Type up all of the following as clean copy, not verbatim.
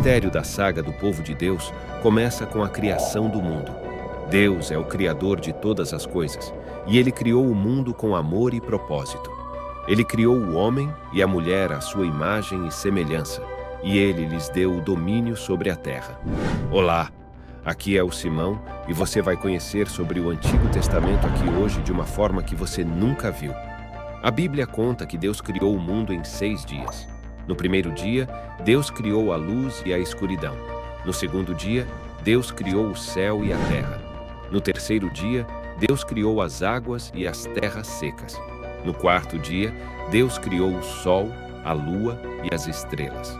mistério da saga do povo de Deus começa com a criação do mundo. Deus é o Criador de todas as coisas, e Ele criou o mundo com amor e propósito. Ele criou o homem e a mulher à sua imagem e semelhança, e Ele lhes deu o domínio sobre a terra. Olá, aqui é o Simão, e você vai conhecer sobre o Antigo Testamento aqui hoje de uma forma que você nunca viu. A Bíblia conta que Deus criou o mundo em 6 dias. No primeiro dia, Deus criou a luz e a escuridão. No segundo dia, Deus criou o céu e a terra. No terceiro dia, Deus criou as águas e as terras secas. No quarto dia, Deus criou o sol, a lua e as estrelas.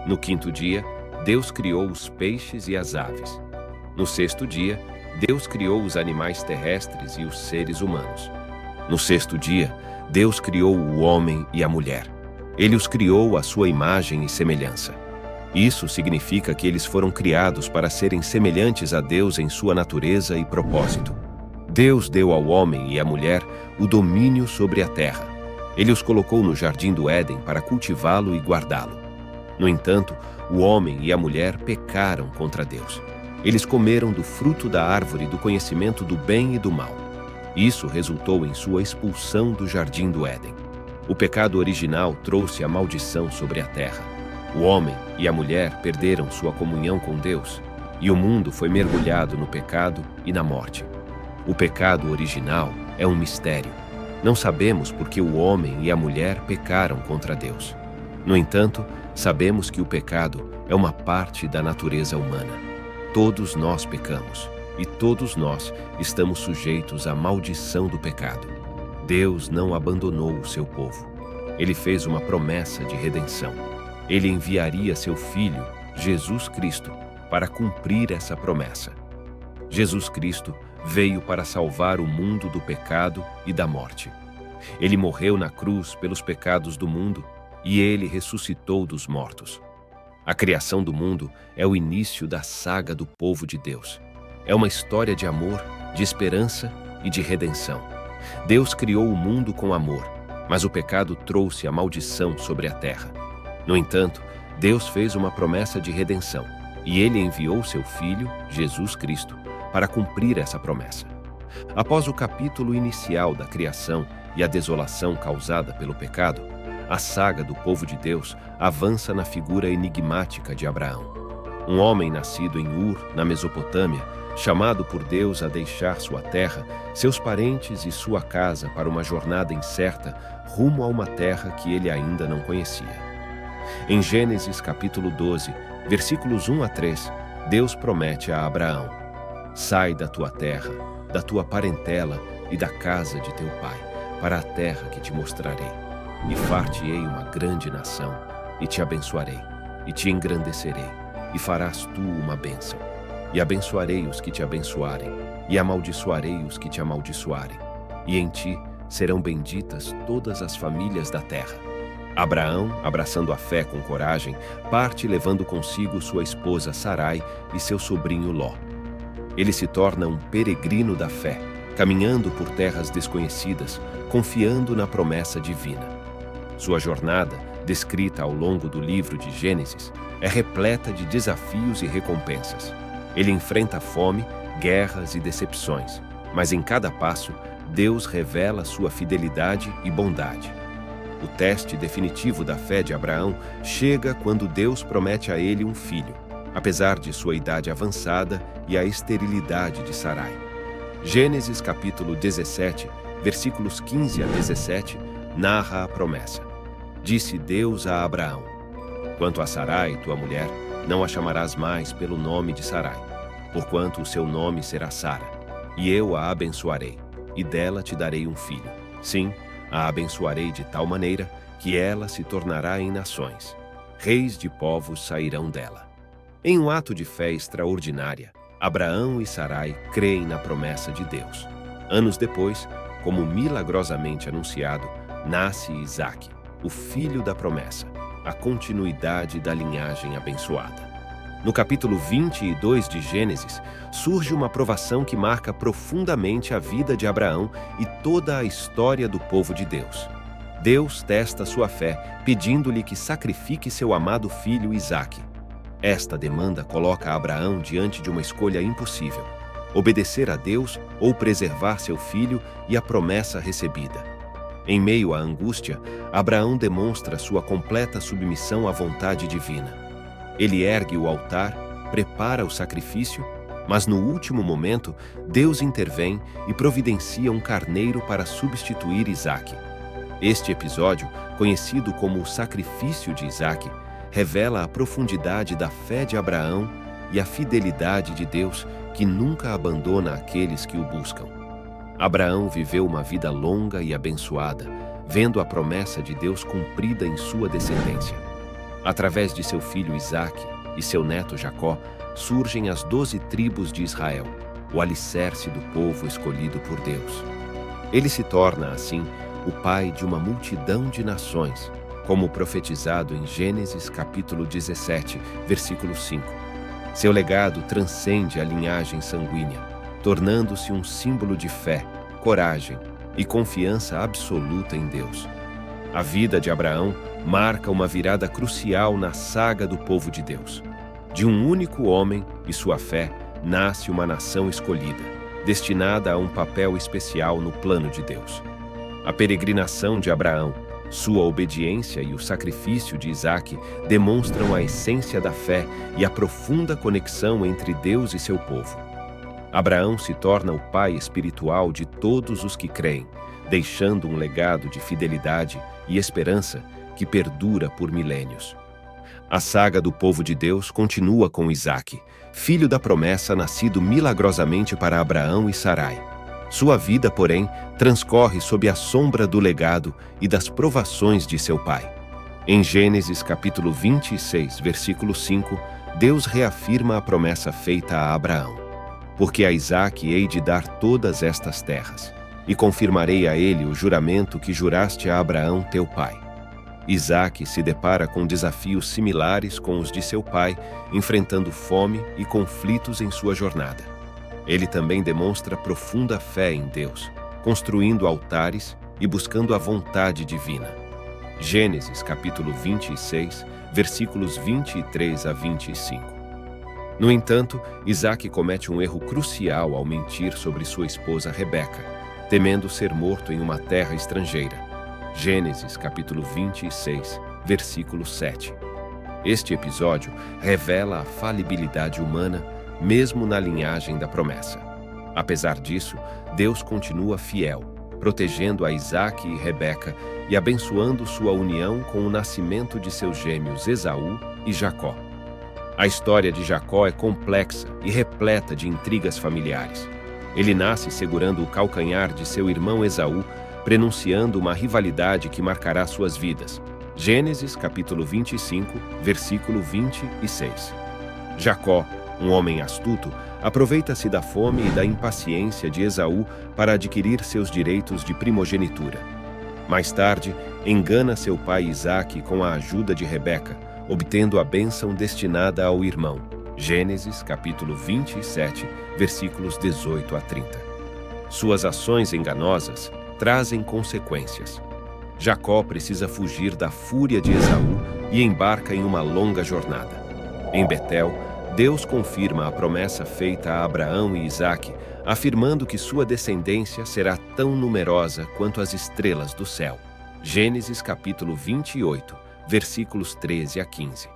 No quinto dia, Deus criou os peixes e as aves. No sexto dia, Deus criou os animais terrestres e os seres humanos. No sexto dia, Deus criou o homem e a mulher. Ele os criou à sua imagem e semelhança. Isso significa que eles foram criados para serem semelhantes a Deus em sua natureza e propósito. Deus deu ao homem e à mulher o domínio sobre a terra. Ele os colocou no jardim do Éden para cultivá-lo e guardá-lo. No entanto, o homem e a mulher pecaram contra Deus. Eles comeram do fruto da árvore do conhecimento do bem e do mal. Isso resultou em sua expulsão do jardim do Éden. O pecado original trouxe a maldição sobre a terra. O homem e a mulher perderam sua comunhão com Deus, e o mundo foi mergulhado no pecado e na morte. O pecado original é um mistério. Não sabemos por que o homem e a mulher pecaram contra Deus. No entanto, sabemos que o pecado é uma parte da natureza humana. Todos nós pecamos, e todos nós estamos sujeitos à maldição do pecado. Deus não abandonou o seu povo. Ele fez uma promessa de redenção. Ele enviaria seu Filho, Jesus Cristo, para cumprir essa promessa. Jesus Cristo veio para salvar o mundo do pecado e da morte. Ele morreu na cruz pelos pecados do mundo e ele ressuscitou dos mortos. A criação do mundo é o início da saga do povo de Deus. É uma história de amor, de esperança e de redenção. Deus criou o mundo com amor, mas o pecado trouxe a maldição sobre a terra. No entanto, Deus fez uma promessa de redenção, e Ele enviou seu Filho, Jesus Cristo, para cumprir essa promessa. Após o capítulo inicial da criação e a desolação causada pelo pecado, a saga do povo de Deus avança na figura enigmática de Abraão. Um homem nascido em Ur, na Mesopotâmia, chamado por Deus a deixar sua terra, seus parentes e sua casa para uma jornada incerta rumo a uma terra que ele ainda não conhecia. Em Gênesis capítulo 12, versículos 1 a 3, Deus promete a Abraão: sai da tua terra, da tua parentela e da casa de teu pai, para a terra que te mostrarei. E far-te-ei uma grande nação, e te abençoarei, e te engrandecerei, e farás tu uma bênção. E abençoarei os que te abençoarem, e amaldiçoarei os que te amaldiçoarem. E em ti serão benditas todas as famílias da terra. Abraão, abraçando a fé com coragem, parte levando consigo sua esposa Sarai e seu sobrinho Ló. Ele se torna um peregrino da fé, caminhando por terras desconhecidas, confiando na promessa divina. Sua jornada, descrita ao longo do livro de Gênesis, é repleta de desafios e recompensas. Ele enfrenta fome, guerras e decepções, mas em cada passo, Deus revela sua fidelidade e bondade. O teste definitivo da fé de Abraão chega quando Deus promete a ele um filho, apesar de sua idade avançada e a esterilidade de Sarai. Gênesis capítulo 17, versículos 15 a 17, narra a promessa. Disse Deus a Abraão: quanto a Sarai, tua mulher, não a chamarás mais pelo nome de Sarai, porquanto o seu nome será Sara, e eu a abençoarei, e dela te darei um filho. Sim, a abençoarei de tal maneira que ela se tornará em nações. Reis de povos sairão dela. Em um ato de fé extraordinária, Abraão e Sarai creem na promessa de Deus. Anos depois, como milagrosamente anunciado, nasce Isaque, o filho da promessa, a continuidade da linhagem abençoada. No capítulo 22 de Gênesis, surge uma provação que marca profundamente a vida de Abraão e toda a história do povo de Deus. Deus testa sua fé, pedindo-lhe que sacrifique seu amado filho Isaque. Esta demanda coloca Abraão diante de uma escolha impossível: obedecer a Deus ou preservar seu filho e a promessa recebida. Em meio à angústia, Abraão demonstra sua completa submissão à vontade divina. Ele ergue o altar, prepara o sacrifício, mas no último momento, Deus intervém e providencia um carneiro para substituir Isaque. Este episódio, conhecido como o sacrifício de Isaque, revela a profundidade da fé de Abraão e a fidelidade de Deus, que nunca abandona aqueles que o buscam. Abraão viveu uma vida longa e abençoada, vendo a promessa de Deus cumprida em sua descendência. Através de seu filho Isaque e seu neto Jacó, surgem as 12 tribos de Israel, o alicerce do povo escolhido por Deus. Ele se torna, assim, o pai de uma multidão de nações, como profetizado em Gênesis capítulo 17, versículo 5. Seu legado transcende a linhagem sanguínea, tornando-se um símbolo de fé, coragem e confiança absoluta em Deus. A vida de Abraão marca uma virada crucial na saga do povo de Deus. De um único homem e sua fé, nasce uma nação escolhida, destinada a um papel especial no plano de Deus. A peregrinação de Abraão, sua obediência e o sacrifício de Isaque demonstram a essência da fé e a profunda conexão entre Deus e seu povo. Abraão se torna o pai espiritual de todos os que creem, deixando um legado de fidelidade e esperança que perdura por milênios. A saga do povo de Deus continua com Isaque, filho da promessa nascido milagrosamente para Abraão e Sarai. Sua vida, porém, transcorre sob a sombra do legado e das provações de seu pai. Em Gênesis capítulo 26, versículo 5, Deus reafirma a promessa feita a Abraão: porque a Isaque hei de dar todas estas terras, e confirmarei a ele o juramento que juraste a Abraão teu pai. Isaque se depara com desafios similares com os de seu pai, enfrentando fome e conflitos em sua jornada. Ele também demonstra profunda fé em Deus, construindo altares e buscando a vontade divina. Gênesis capítulo 26, versículos 23 a 25. No entanto, Isaque comete um erro crucial ao mentir sobre sua esposa Rebeca, temendo ser morto em uma terra estrangeira. Gênesis capítulo 26, versículo 7. Este episódio revela a falibilidade humana, mesmo na linhagem da promessa. Apesar disso, Deus continua fiel, protegendo a Isaque e Rebeca e abençoando sua união com o nascimento de seus gêmeos Esaú e Jacó. A história de Jacó é complexa e repleta de intrigas familiares. Ele nasce segurando o calcanhar de seu irmão Esaú, prenunciando uma rivalidade que marcará suas vidas. Gênesis capítulo 25, versículo 26. Jacó, um homem astuto, aproveita-se da fome e da impaciência de Esaú para adquirir seus direitos de primogenitura. Mais tarde, engana seu pai Isaque com a ajuda de Rebeca, obtendo a bênção destinada ao irmão. Gênesis capítulo 27, versículos 18 a 30. Suas ações enganosas trazem consequências. Jacó precisa fugir da fúria de Esaú e embarca em uma longa jornada. Em Betel, Deus confirma a promessa feita a Abraão e Isaque, afirmando que sua descendência será tão numerosa quanto as estrelas do céu. Gênesis capítulo 28, versículos 13 a 15.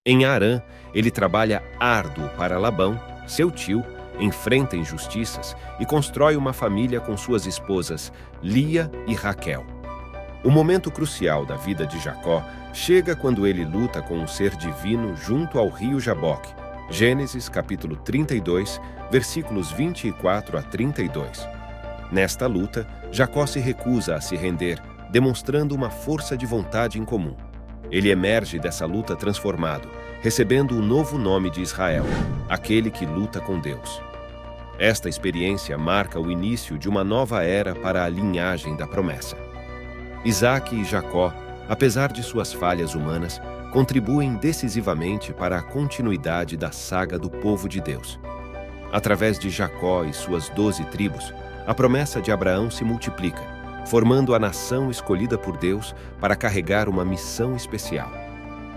Em Harã, ele trabalha árduo para Labão, seu tio, enfrenta injustiças e constrói uma família com suas esposas Lia e Raquel. O momento crucial da vida de Jacó chega quando ele luta com um ser divino junto ao rio Jaboque. Gênesis capítulo 32, versículos 24 a 32. Nesta luta, Jacó se recusa a se render, demonstrando uma força de vontade incomum. Ele emerge dessa luta transformado, recebendo o novo nome de Israel, aquele que luta com Deus. Esta experiência marca o início de uma nova era para a linhagem da promessa. Isaque e Jacó, apesar de suas falhas humanas, contribuem decisivamente para a continuidade da saga do povo de Deus. Através de Jacó e suas 12 tribos, a promessa de Abraão se multiplica, formando a nação escolhida por Deus para carregar uma missão especial.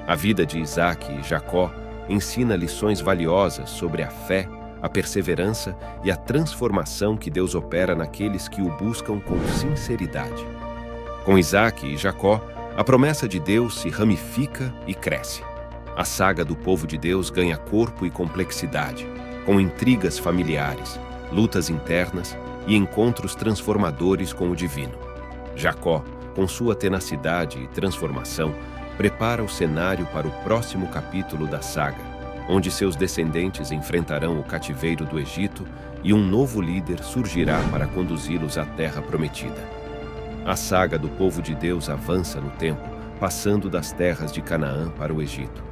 A vida de Isaque e Jacó ensina lições valiosas sobre a fé, a perseverança e a transformação que Deus opera naqueles que o buscam com sinceridade. Com Isaque e Jacó, a promessa de Deus se ramifica e cresce. A saga do povo de Deus ganha corpo e complexidade, com intrigas familiares, lutas internas e encontros transformadores com o divino. Jacó, com sua tenacidade e transformação, prepara o cenário para o próximo capítulo da saga, onde seus descendentes enfrentarão o cativeiro do Egito e um novo líder surgirá para conduzi-los à terra prometida. A saga do povo de Deus avança no tempo, passando das terras de Canaã para o Egito.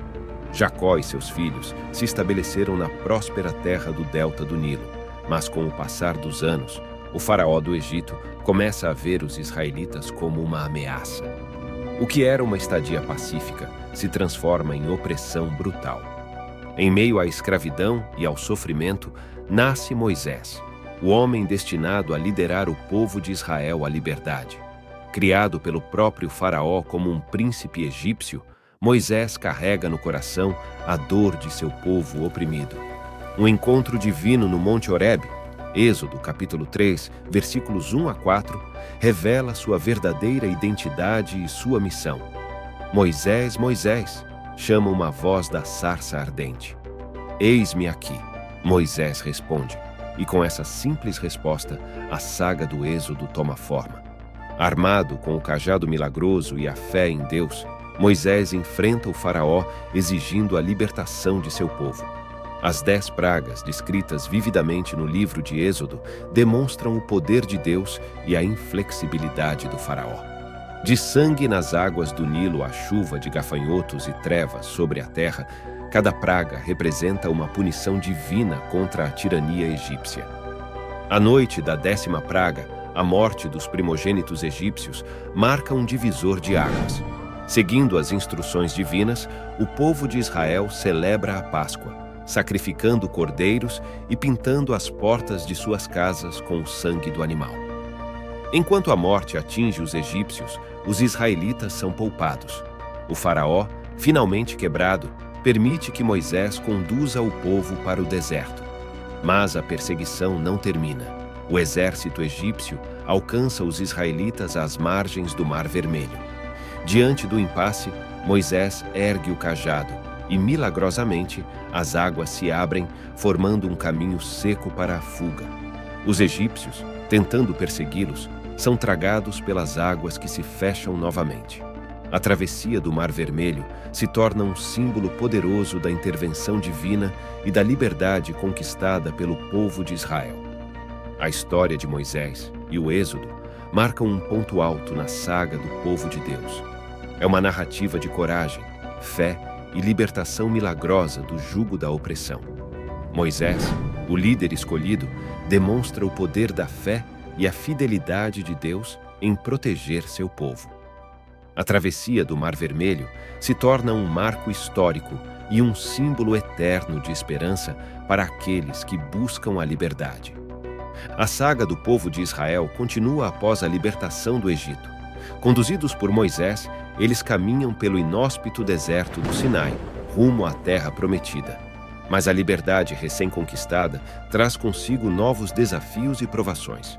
Jacó e seus filhos se estabeleceram na próspera terra do delta do Nilo, mas com o passar dos anos, o faraó do Egito começa a ver os israelitas como uma ameaça. O que era uma estadia pacífica se transforma em opressão brutal. Em meio à escravidão e ao sofrimento, nasce Moisés, o homem destinado a liderar o povo de Israel à liberdade. Criado pelo próprio faraó como um príncipe egípcio, Moisés carrega no coração a dor de seu povo oprimido. Um encontro divino no Monte Horebe, Êxodo capítulo 3, versículos 1 a 4, revela sua verdadeira identidade e sua missão. Moisés, Moisés, chama uma voz da sarça ardente. Eis-me aqui, Moisés responde, e com essa simples resposta, a saga do Êxodo toma forma. Armado com o cajado milagroso e a fé em Deus, Moisés enfrenta o faraó exigindo a libertação de seu povo. As 10 pragas, descritas vividamente no livro de Êxodo, demonstram o poder de Deus e a inflexibilidade do faraó. De sangue nas águas do Nilo à chuva de gafanhotos e trevas sobre a terra, cada praga representa uma punição divina contra a tirania egípcia. A noite da 10ª praga, a morte dos primogênitos egípcios, marca um divisor de águas. Seguindo as instruções divinas, o povo de Israel celebra a Páscoa, sacrificando cordeiros e pintando as portas de suas casas com o sangue do animal. Enquanto a morte atinge os egípcios, os israelitas são poupados. O faraó, finalmente quebrado, permite que Moisés conduza o povo para o deserto. Mas a perseguição não termina. O exército egípcio alcança os israelitas às margens do Mar Vermelho. Diante do impasse, Moisés ergue o cajado e, milagrosamente, as águas se abrem, formando um caminho seco para a fuga. Os egípcios, tentando persegui-los, são tragados pelas águas que se fecham novamente. A travessia do Mar Vermelho se torna um símbolo poderoso da intervenção divina e da liberdade conquistada pelo povo de Israel. A história de Moisés e o Êxodo marcam um ponto alto na saga do povo de Deus. É uma narrativa de coragem, fé e libertação milagrosa do jugo da opressão. Moisés, o líder escolhido, demonstra o poder da fé e a fidelidade de Deus em proteger seu povo. A travessia do Mar Vermelho se torna um marco histórico e um símbolo eterno de esperança para aqueles que buscam a liberdade. A saga do povo de Israel continua após a libertação do Egito. Conduzidos por Moisés, eles caminham pelo inóspito deserto do Sinai, rumo à terra prometida. Mas a liberdade recém-conquistada traz consigo novos desafios e provações.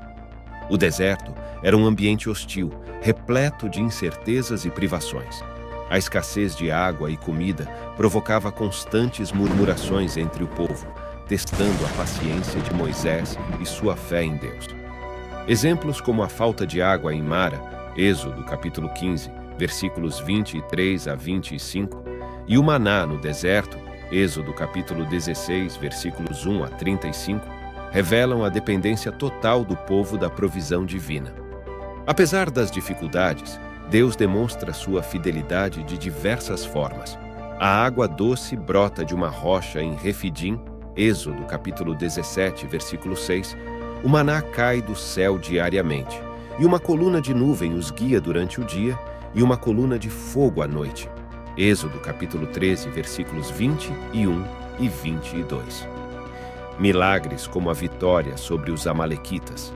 O deserto era um ambiente hostil, repleto de incertezas e privações. A escassez de água e comida provocava constantes murmurações entre o povo, testando a paciência de Moisés e sua fé em Deus. Exemplos como a falta de água em Mara, Êxodo capítulo 15, versículos 23 a 25, e o maná no deserto, Êxodo capítulo 16, versículos 1 a 35, revelam a dependência total do povo da provisão divina. Apesar das dificuldades, Deus demonstra sua fidelidade de diversas formas. A água doce brota de uma rocha em Refidim, Êxodo capítulo 17, versículo 6, o maná cai do céu diariamente, e uma coluna de nuvem os guia durante o dia e uma coluna de fogo à noite. Êxodo capítulo 13, versículos 21 e 22. Milagres como a vitória sobre os amalequitas.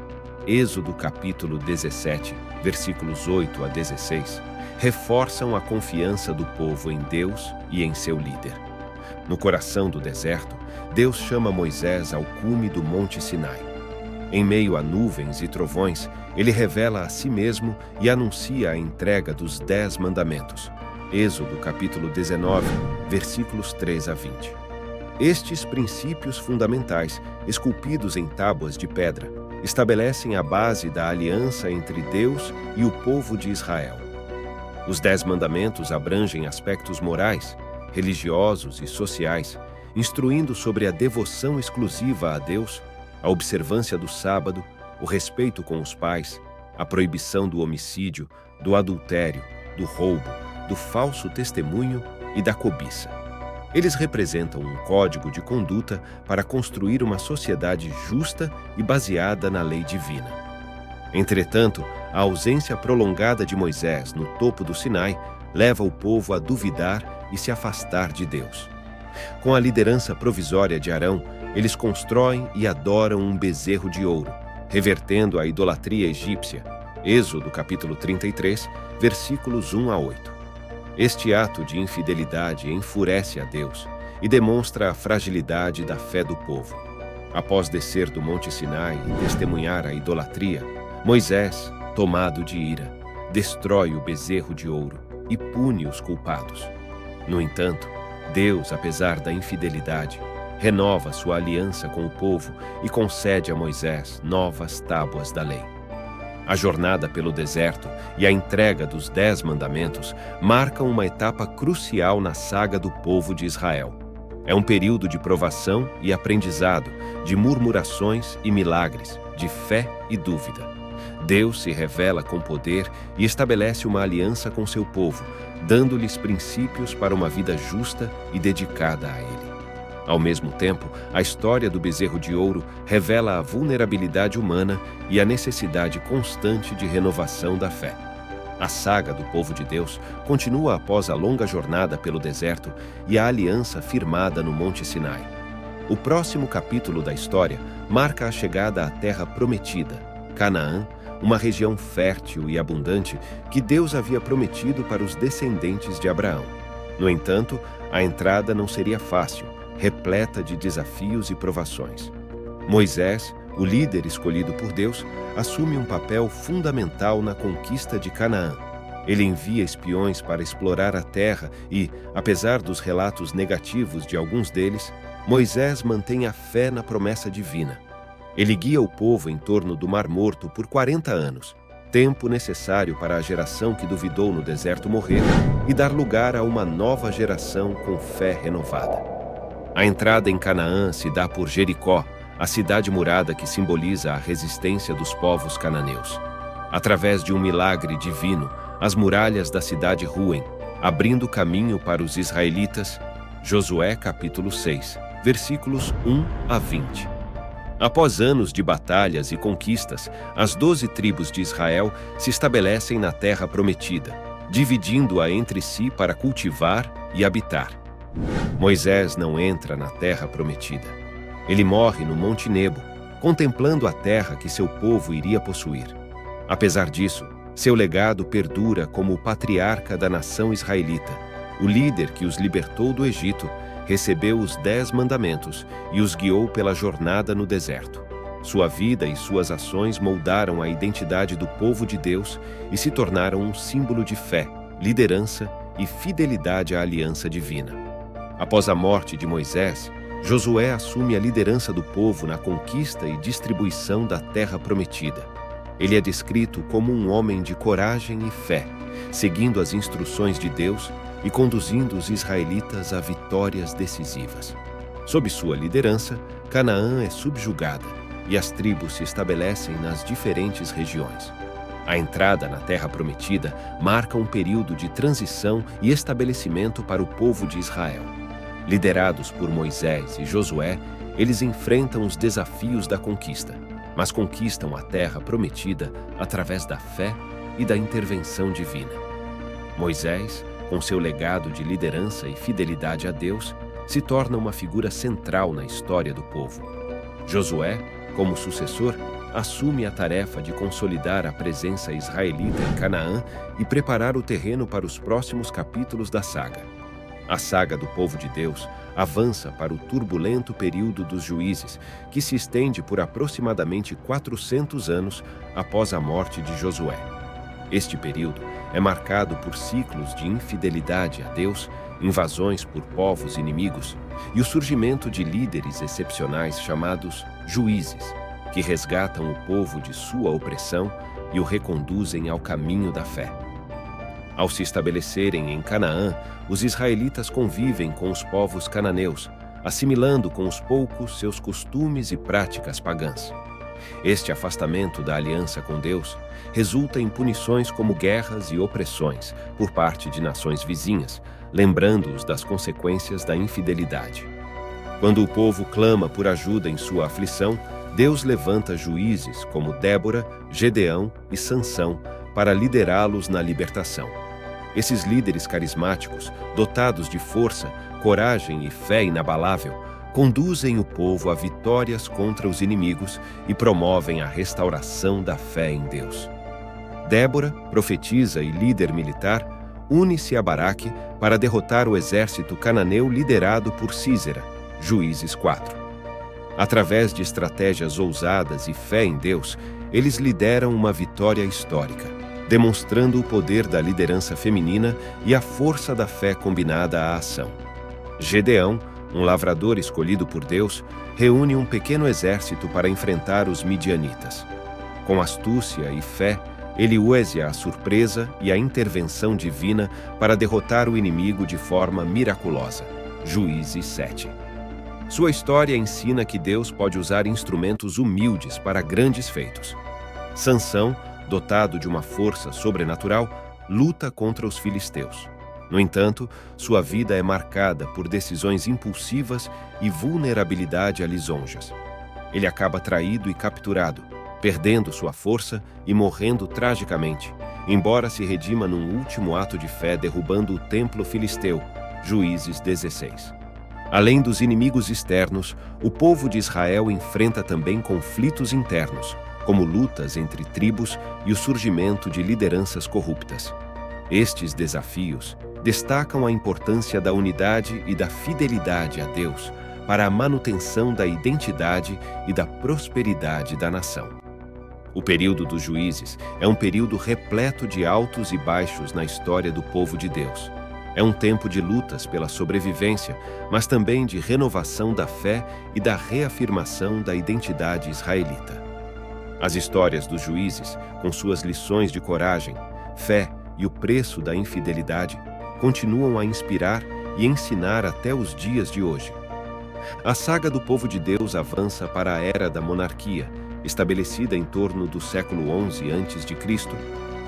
Êxodo capítulo 17, versículos 8 a 16, reforçam a confiança do povo em Deus e em seu líder. No coração do deserto, Deus chama Moisés ao cume do Monte Sinai. Em meio a nuvens e trovões, ele revela a si mesmo e anuncia a entrega dos 10 mandamentos. Êxodo capítulo 19, versículos 3 a 20. Estes princípios fundamentais, esculpidos em tábuas de pedra, estabelecem a base da aliança entre Deus e o povo de Israel. Os 10 mandamentos abrangem aspectos morais, religiosos e sociais, instruindo sobre a devoção exclusiva a Deus, a observância do sábado, o respeito com os pais, a proibição do homicídio, do adultério, do roubo, do falso testemunho e da cobiça. Eles representam um código de conduta para construir uma sociedade justa e baseada na lei divina. Entretanto, a ausência prolongada de Moisés no topo do Sinai leva o povo a duvidar e se afastar de Deus. Com a liderança provisória de Arão, eles constroem e adoram um bezerro de ouro, revertendo a idolatria egípcia. Êxodo capítulo 33, versículos 1 a 8. Este ato de infidelidade enfurece a Deus e demonstra a fragilidade da fé do povo. Após descer do Monte Sinai e testemunhar a idolatria, Moisés, tomado de ira, destrói o bezerro de ouro e pune os culpados. No entanto, Deus, apesar da infidelidade, renova sua aliança com o povo e concede a Moisés novas tábuas da lei. A jornada pelo deserto e a entrega dos 10 mandamentos marcam uma etapa crucial na saga do povo de Israel. É um período de provação e aprendizado, de murmurações e milagres, de fé e dúvida. Deus se revela com poder e estabelece uma aliança com seu povo, dando-lhes princípios para uma vida justa e dedicada a Ele. Ao mesmo tempo, a história do bezerro de ouro revela a vulnerabilidade humana e a necessidade constante de renovação da fé. A saga do povo de Deus continua após a longa jornada pelo deserto e a aliança firmada no Monte Sinai. O próximo capítulo da história marca a chegada à terra prometida, Canaã, uma região fértil e abundante que Deus havia prometido para os descendentes de Abraão. No entanto, a entrada não seria fácil, repleta de desafios e provações. Moisés, o líder escolhido por Deus, assume um papel fundamental na conquista de Canaã. Ele envia espiões para explorar a terra e, apesar dos relatos negativos de alguns deles, Moisés mantém a fé na promessa divina. Ele guia o povo em torno do Mar Morto por 40 anos, tempo necessário para a geração que duvidou no deserto morrer e dar lugar a uma nova geração com fé renovada. A entrada em Canaã se dá por Jericó, a cidade murada que simboliza a resistência dos povos cananeus. Através de um milagre divino, as muralhas da cidade ruem, abrindo caminho para os israelitas. Josué capítulo 6, versículos 1 a 20. Após anos de batalhas e conquistas, as 12 tribos de Israel se estabelecem na terra prometida, dividindo-a entre si para cultivar e habitar. Moisés não entra na terra prometida. Ele morre no Monte Nebo, contemplando a terra que seu povo iria possuir. Apesar disso, seu legado perdura como o patriarca da nação israelita. O líder que os libertou do Egito recebeu os 10 mandamentos e os guiou pela jornada no deserto. Sua vida e suas ações moldaram a identidade do povo de Deus e se tornaram um símbolo de fé, liderança e fidelidade à aliança divina. Após a morte de Moisés, Josué assume a liderança do povo na conquista e distribuição da terra prometida. Ele é descrito como um homem de coragem e fé, seguindo as instruções de Deus e conduzindo os israelitas a vitórias decisivas. Sob sua liderança, Canaã é subjugada e as tribos se estabelecem nas diferentes regiões. A entrada na Terra Prometida marca um período de transição e estabelecimento para o povo de Israel. Liderados por Moisés e Josué, eles enfrentam os desafios da conquista, mas conquistam a Terra Prometida através da fé e da intervenção divina. Moisés, com seu legado de liderança e fidelidade a Deus, se torna uma figura central na história do povo. Josué, como sucessor, assume a tarefa de consolidar a presença israelita em Canaã e preparar o terreno para os próximos capítulos da saga. A saga do povo de Deus avança para o turbulento período dos juízes, que se estende por aproximadamente 400 anos após a morte de Josué. Este período é marcado por ciclos de infidelidade a Deus, invasões por povos inimigos e o surgimento de líderes excepcionais chamados juízes, que resgatam o povo de sua opressão e o reconduzem ao caminho da fé. Ao se estabelecerem em Canaã, os israelitas convivem com os povos cananeus, assimilando com os poucos seus costumes e práticas pagãs. Este afastamento da aliança com Deus resulta em punições como guerras e opressões por parte de nações vizinhas, lembrando-os das consequências da infidelidade. Quando o povo clama por ajuda em sua aflição, Deus levanta juízes como Débora, Gedeão e Sansão para liderá-los na libertação. Esses líderes carismáticos, dotados de força, coragem e fé inabalável, conduzem o povo a vitórias contra os inimigos e promovem a restauração da fé em Deus. Débora, profetisa e líder militar, une-se a Baraque para derrotar o exército cananeu liderado por Sísera, Juízes 4. Através de estratégias ousadas e fé em Deus, eles lideram uma vitória histórica, demonstrando o poder da liderança feminina e a força da fé combinada à ação. Gedeão, um lavrador escolhido por Deus, reúne um pequeno exército para enfrentar os midianitas. Com astúcia e fé, ele usa a surpresa e a intervenção divina para derrotar o inimigo de forma miraculosa. Juízes 7. Sua história ensina que Deus pode usar instrumentos humildes para grandes feitos. Sansão, dotado de uma força sobrenatural, luta contra os filisteus. No entanto, sua vida é marcada por decisões impulsivas e vulnerabilidade a lisonjas. Ele acaba traído e capturado, perdendo sua força e morrendo tragicamente, embora se redima num último ato de fé derrubando o templo filisteu, Juízes 16. Além dos inimigos externos, o povo de Israel enfrenta também conflitos internos, como lutas entre tribos e o surgimento de lideranças corruptas. Estes desafios destacam a importância da unidade e da fidelidade a Deus para a manutenção da identidade e da prosperidade da nação. O período dos juízes é um período repleto de altos e baixos na história do povo de Deus. É um tempo de lutas pela sobrevivência, mas também de renovação da fé e da reafirmação da identidade israelita. As histórias dos juízes, com suas lições de coragem, fé e o preço da infidelidade, continuam a inspirar e ensinar até os dias de hoje. A saga do povo de Deus avança para a era da monarquia, estabelecida em torno do século XI a.C.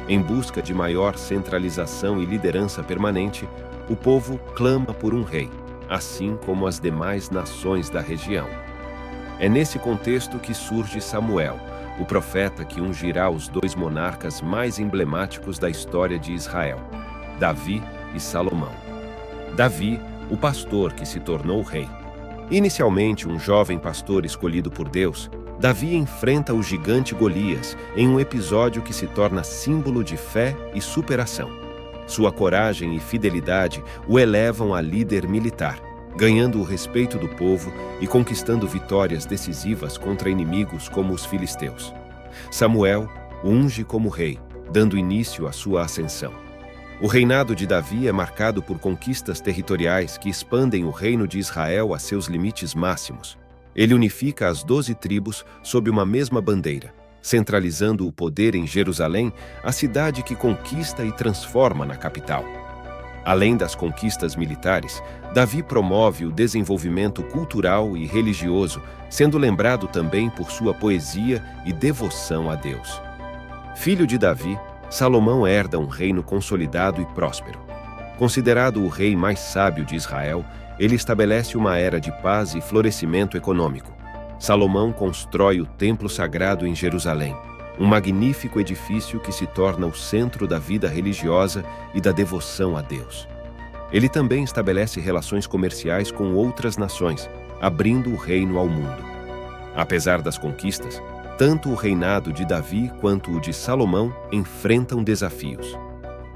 Em busca de maior centralização e liderança permanente, o povo clama por um rei, assim como as demais nações da região. É nesse contexto que surge Samuel, o profeta que ungirá os dois monarcas mais emblemáticos da história de Israel, Davi e Salomão. Davi, o pastor que se tornou rei. Inicialmente um jovem pastor escolhido por Deus, Davi enfrenta o gigante Golias em um episódio que se torna símbolo de fé e superação. Sua coragem e fidelidade o elevam a líder militar, ganhando o respeito do povo e conquistando vitórias decisivas contra inimigos como os filisteus. Samuel o unge como rei, dando início à sua ascensão. O reinado de Davi é marcado por conquistas territoriais que expandem o reino de Israel a seus limites máximos. Ele unifica as 12 tribos sob uma mesma bandeira, centralizando o poder em Jerusalém, a cidade que conquista e transforma na capital. Além das conquistas militares, Davi promove o desenvolvimento cultural e religioso, sendo lembrado também por sua poesia e devoção a Deus. Filho de Davi, Salomão herda um reino consolidado e próspero. Considerado o rei mais sábio de Israel, ele estabelece uma era de paz e florescimento econômico. Salomão constrói o templo sagrado em Jerusalém, um magnífico edifício que se torna o centro da vida religiosa e da devoção a Deus. Ele também estabelece relações comerciais com outras nações, abrindo o reino ao mundo. Apesar das conquistas, tanto o reinado de Davi quanto o de Salomão enfrentam desafios.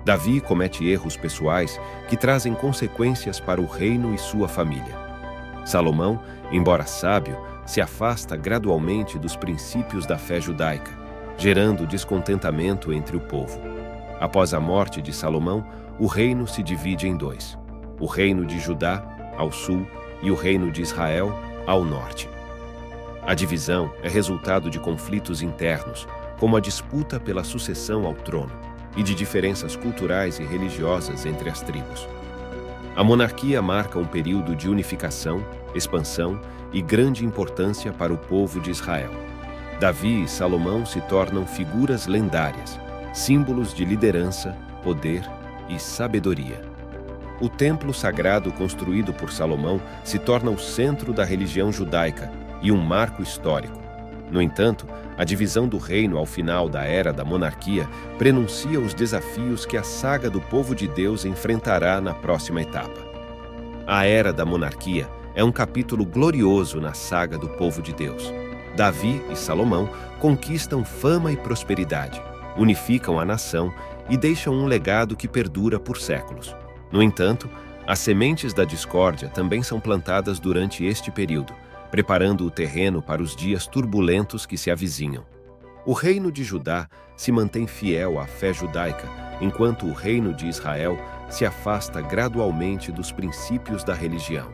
Davi comete erros pessoais que trazem consequências para o reino e sua família. Salomão, embora sábio, se afasta gradualmente dos princípios da fé judaica, gerando descontentamento entre o povo. Após a morte de Salomão, o reino se divide em dois: o reino de Judá, ao sul, e o reino de Israel, ao norte. A divisão é resultado de conflitos internos, como a disputa pela sucessão ao trono, e de diferenças culturais e religiosas entre as tribos. A monarquia marca um período de unificação, expansão e grande importância para o povo de Israel. Davi e Salomão se tornam figuras lendárias, símbolos de liderança, poder e sabedoria. O templo sagrado construído por Salomão se torna o centro da religião judaica e um marco histórico. No entanto, a divisão do reino ao final da era da monarquia prenuncia os desafios que a saga do povo de Deus enfrentará na próxima etapa. A era da monarquia é um capítulo glorioso na saga do povo de Deus. Davi e Salomão conquistam fama e prosperidade, unificam a nação e deixam um legado que perdura por séculos. No entanto, as sementes da discórdia também são plantadas durante este período, preparando o terreno para os dias turbulentos que se avizinham. O reino de Judá se mantém fiel à fé judaica, enquanto o reino de Israel se afasta gradualmente dos princípios da religião.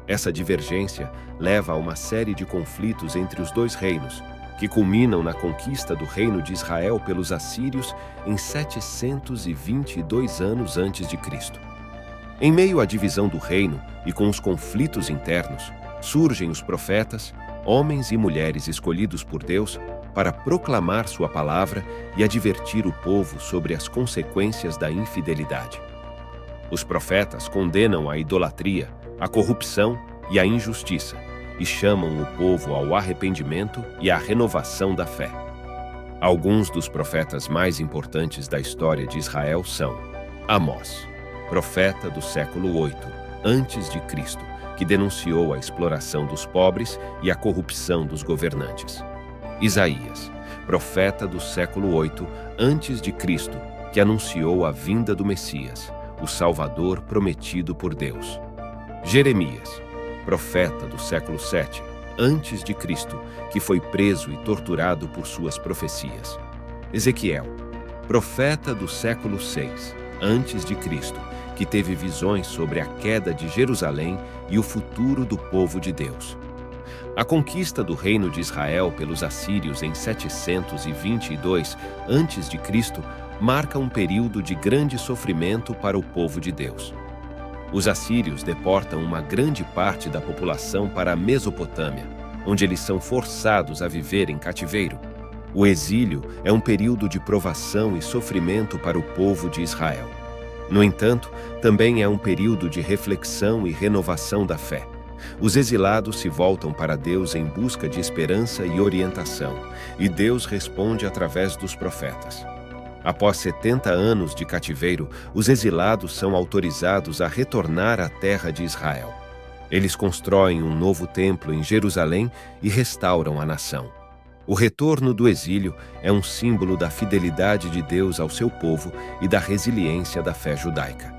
Essa divergência leva a uma série de conflitos entre os dois reinos, que culminam na conquista do reino de Israel pelos assírios em 722 anos antes de Cristo. Em meio à divisão do reino e com os conflitos internos, surgem os profetas, homens e mulheres escolhidos por Deus para proclamar sua palavra e advertir o povo sobre as consequências da infidelidade. Os profetas condenam a idolatria, a corrupção e a injustiça e chamam o povo ao arrependimento e à renovação da fé. Alguns dos profetas mais importantes da história de Israel são Amós, profeta do século 8 antes de Cristo, que denunciou a exploração dos pobres e a corrupção dos governantes. Isaías, profeta do século 8 antes de Cristo, que anunciou a vinda do Messias, o Salvador prometido por Deus. Jeremias, profeta do século 7 antes de Cristo, que foi preso e torturado por suas profecias. Ezequiel, profeta do século 6 antes de Cristo, que teve visões sobre a queda de Jerusalém e o futuro do povo de Deus. A conquista do reino de Israel pelos assírios em 722 a.C. marca um período de grande sofrimento para o povo de Deus. Os assírios deportam uma grande parte da população para a Mesopotâmia, onde eles são forçados a viver em cativeiro. O exílio é um período de provação e sofrimento para o povo de Israel. No entanto, também é um período de reflexão e renovação da fé. Os exilados se voltam para Deus em busca de esperança e orientação, e Deus responde através dos profetas. Após 70 anos de cativeiro, os exilados são autorizados a retornar à terra de Israel. Eles constroem um novo templo em Jerusalém e restauram a nação. O retorno do exílio é um símbolo da fidelidade de Deus ao seu povo e da resiliência da fé judaica.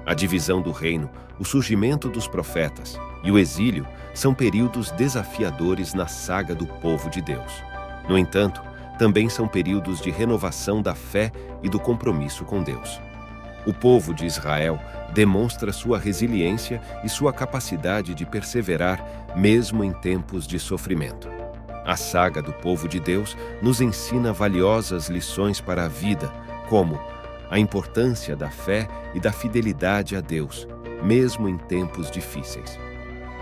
A divisão do reino, o surgimento dos profetas e o exílio são períodos desafiadores na saga do povo de Deus. No entanto, também são períodos de renovação da fé e do compromisso com Deus. O povo de Israel demonstra sua resiliência e sua capacidade de perseverar mesmo em tempos de sofrimento. A saga do povo de Deus nos ensina valiosas lições para a vida, como a importância da fé e da fidelidade a Deus, mesmo em tempos difíceis.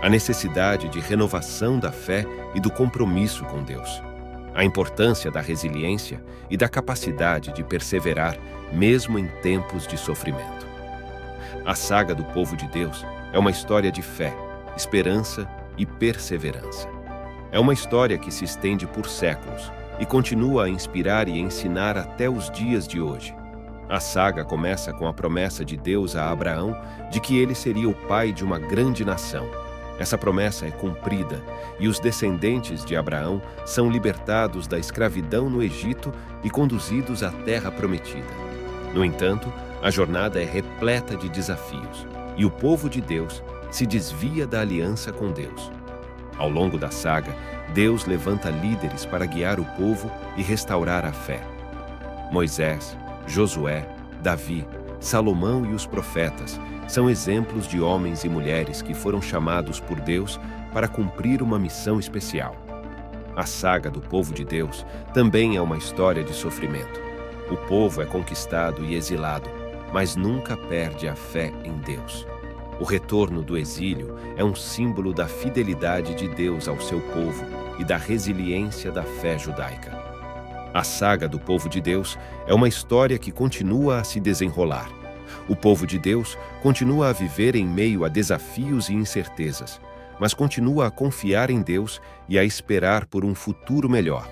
A necessidade de renovação da fé e do compromisso com Deus. A importância da resiliência e da capacidade de perseverar, mesmo em tempos de sofrimento. A saga do povo de Deus é uma história de fé, esperança e perseverança. É uma história que se estende por séculos e continua a inspirar e ensinar até os dias de hoje. A saga começa com a promessa de Deus a Abraão de que ele seria o pai de uma grande nação. Essa promessa é cumprida e os descendentes de Abraão são libertados da escravidão no Egito e conduzidos à terra prometida. No entanto, a jornada é repleta de desafios e o povo de Deus se desvia da aliança com Deus. Ao longo da saga, Deus levanta líderes para guiar o povo e restaurar a fé. Moisés, Josué, Davi, Salomão e os profetas são exemplos de homens e mulheres que foram chamados por Deus para cumprir uma missão especial. A saga do povo de Deus também é uma história de sofrimento. O povo é conquistado e exilado, mas nunca perde a fé em Deus. O retorno do exílio é um símbolo da fidelidade de Deus ao seu povo e da resiliência da fé judaica. A saga do povo de Deus é uma história que continua a se desenrolar. O povo de Deus continua a viver em meio a desafios e incertezas, mas continua a confiar em Deus e a esperar por um futuro melhor.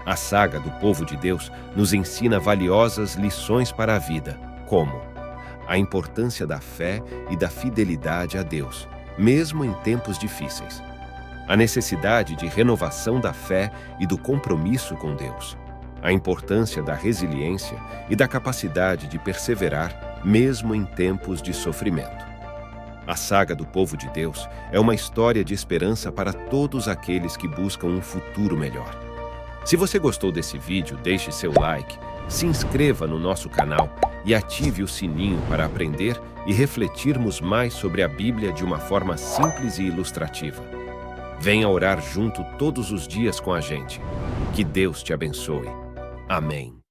A saga do povo de Deus nos ensina valiosas lições para a vida, como a importância da fé e da fidelidade a Deus, mesmo em tempos difíceis. A necessidade de renovação da fé e do compromisso com Deus. A importância da resiliência e da capacidade de perseverar, mesmo em tempos de sofrimento. A saga do povo de Deus é uma história de esperança para todos aqueles que buscam um futuro melhor. Se você gostou desse vídeo, deixe seu like, se inscreva no nosso canal e ative o sininho para aprender e refletirmos mais sobre a Bíblia de uma forma simples e ilustrativa. Venha orar junto todos os dias com a gente. Que Deus te abençoe. Amém.